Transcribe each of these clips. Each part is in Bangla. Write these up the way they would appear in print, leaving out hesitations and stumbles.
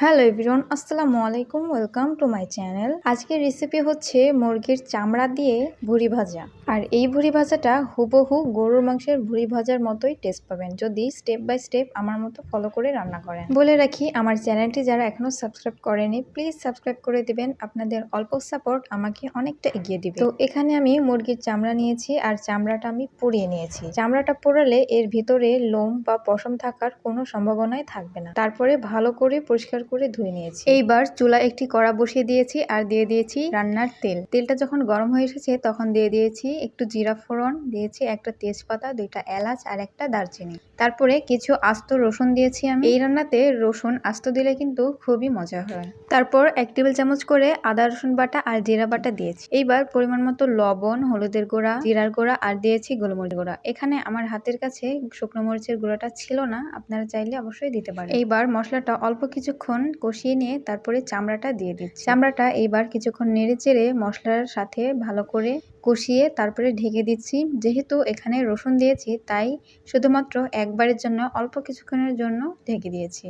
হ্যালো এভরিওয়ান, আসসালামু আলাইকুম। Welcome to my channel. আজকের রেসিপি হচ্ছে মুরগির চামড়া দিয়ে ভুড়ি ভাজা। আর এই ভুড়ি ভাজাটা হুবহু গরুর মাংসের ভুড়ি ভাজার মতোই টেস্ট পাবেন যদি স্টেপ বাই স্টেপ আমার মতো ফলো করে রান্না করেন। বলে রাখি, আমার চ্যানেলটি যারা এখনো সাবস্ক্রাইব করেনি প্লিজ সাবস্ক্রাইব করে দিবেন। আপনাদের অল্প সাপোর্ট আমাকে অনেকটা এগিয়ে দিবে। তো এখানে আমি মুরগির চামড়া নিয়েছি আর চামড়াটা আমি পুড়িয়ে নিয়েছি। চামড়াটা পোড়ালে এর ভিতরে লোম বা পশম থাকার কোনো সম্ভাবনাই থাকবে না। তারপরে ভালো করে পরিষ্কার করে ধুয়ে নিয়েছি। এইবার চুলায় একটি কড়া বসিয়ে দিয়েছি আর দিয়ে দিয়েছি রান্নার তেল। তেলটা যখন গরম হয়ে এসেছে তখন দিয়ে দিয়েছি একটু জিরা ফোড়ন, দিয়েছি একটা তেজপাতা, 2টা এলাচ আর একটা দারচিনি। তারপরে কিছু আস্ত রসুন দিয়েছি আমি। এই রান্নাতে রসুন আস্ত দিলে কিন্তু খুবই মজা হয়। তারপর 1 টেবিল চামচ করে আদা রসুন বাটা আর জিরা বাটা দিয়েছি। এইবার পরিমাণ মতো লবণ, হলুদের গুঁড়া, জিরার গুঁড়া আর দিয়েছি গোলমরিচ গুঁড়া। এখানে আমার হাতের কাছে শুকনো মরিচের গুঁড়াটা ছিল না, আপনারা চাইলে অবশ্যই দিতে পারেন। এইবার মশলাটা অল্প কিছুক্ষণ কষিয়ে নিয়ে তারপরে চামড়াটা দিয়ে দিচ্ছি। চামড়াটা এইবার কিছুক্ষণ নেড়ে চেড়ে মশলার সাথে ভালো করে কষিয়ে তারপরে ঢেকে দিচ্ছি। যেহেতু এখানে রসুন দিয়েছি তাই শুধুমাত্র একবারের জন্য অল্প কিছুক্ষণের জন্য ঢেকে দিয়েছি,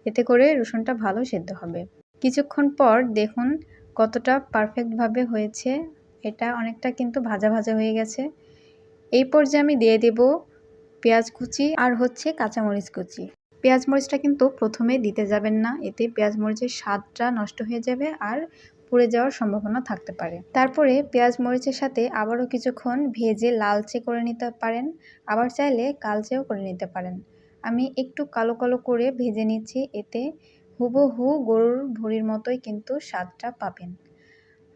এতে করে রসুনটা ভালো সেদ্ধ হবে। কিছুক্ষণ পর দেখুন কতটা পারফেক্টভাবে হয়েছে। এটা অনেকটা কিন্তু ভাজা ভাজা হয়ে গেছে। এই পর্যায়ে আমি দিয়ে দেব পেঁয়াজ কুচি আর হচ্ছে কাঁচামরিচ কুচি। পেঁয়াজ মরিচটা কিন্তু প্রথমে দিতে যাবেন না, এতে পেঁয়াজ মরিচের স্বাদটা নষ্ট হয়ে যাবে আর পুড়ে যাওয়ার সম্ভাবনা থাকতে পারে। তারপরে পেঁয়াজ মরিচের সাথে আবারও কিছুক্ষণ ভেজে লালচে করে নিতে পারেন, আবার চাইলে কালচেও করে নিতে পারেন। আমি একটু কালো কালো করে ভেজে নিচ্ছি, এতে হুবহু গরুর ভুঁড়ির মতোই কিন্তু স্বাদটা পাবেন।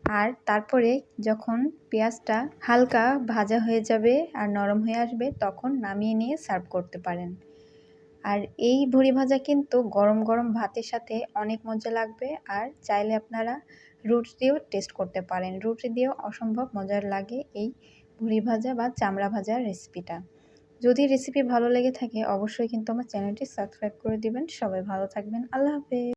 আর তারপরে যখন পেঁয়াজটা হালকা ভাজা হয়ে যাবে আর নরম হয়ে আসবে তখন নামিয়ে নিয়ে সার্ভ করতে পারেন। আর এই ভুঁড়ি ভাজা কিন্তু গরম গরম ভাতের সাথে অনেক মজা লাগবে। আর চাইলে আপনারা রুটি দিয়েও টেস্ট করতে পারেন, রুটি দিয়েও অসম্ভব মজার লাগে এই ভুঁড়ি ভাজা বা চামড়া ভাজার রেসিপিটা। যদি রেসিপি ভালো লেগে থাকে অবশ্যই কিন্তু আমার চ্যানেলটি সাবস্ক্রাইব করে দিবেন। সবাই ভালো থাকবেন। আল্লাহ হাফেজ।